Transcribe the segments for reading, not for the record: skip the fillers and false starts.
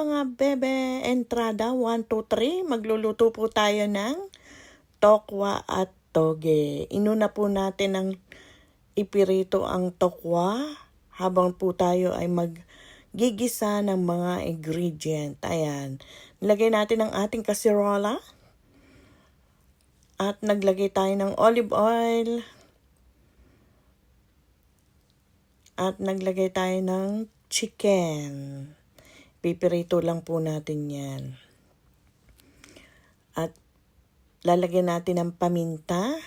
mga bebe, entrada 1, 2, 3. Magluluto po tayo ng tokwa at toge. Inuna po natin ang ipirito ang tokwa habang po tayo ay maggigisa ng mga ingredient. Ayan. Nilagay natin ang ating kasirola at naglagay tayo ng olive oil at naglagay tayo ng chicken. Pipirito lang po natin yan. At lalagyan natin ng paminta.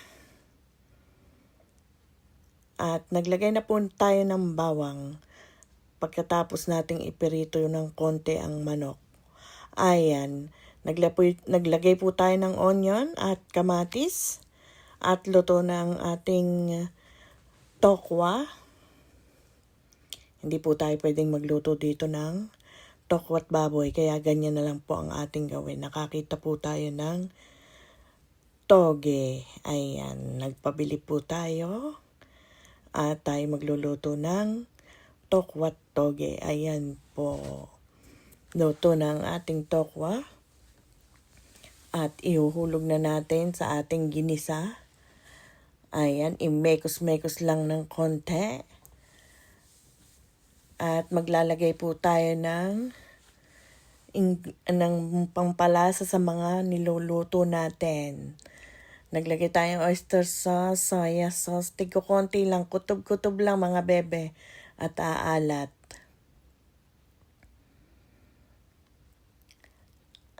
At naglagay na po tayo ng bawang. Pagkatapos nating ipirito ng konti ang manok. Ayan. Naglagay po tayo ng onion at kamatis. At luto na ang ating tokwa. Hindi po tayo pwedeng magluto dito ng tokwat baboy. Kaya ganyan na lang po ang ating gawin. Nakakita po tayo ng toge. Ayan. Nagpabili po tayo. At tayo magluluto ng tokwat toge. Ayan po. Luto na ang ating tokwa. At ihuhulog na natin sa ating ginisa. Ayan. Imekos-mekos lang ng konti. At maglalagay po tayo ng pampalasa sa mga niluluto natin. Naglagay tayong oyster sauce, soya sauce. Tigko konti lang, kutob-kutob lang mga bebe. At aalat.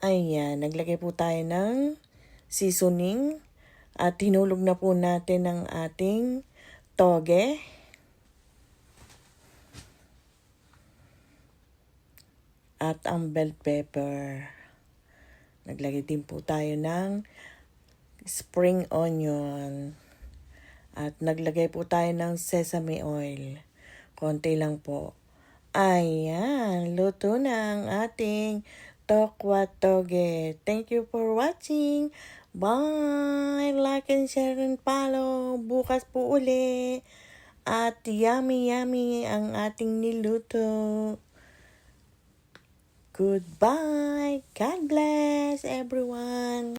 Ayan, naglagay po tayo ng seasoning. At hinulog na po natin ang ating toge. At ang bell pepper. Naglagay din po tayo ng spring onion. At naglagay po tayo ng sesame oil. Konti lang po. Ayan, luto na ang ating tokwa toge. Thank you for watching. Bye! Like and share and follow. Bukas po uli. At yummy ang ating niluto. Goodbye. God bless everyone.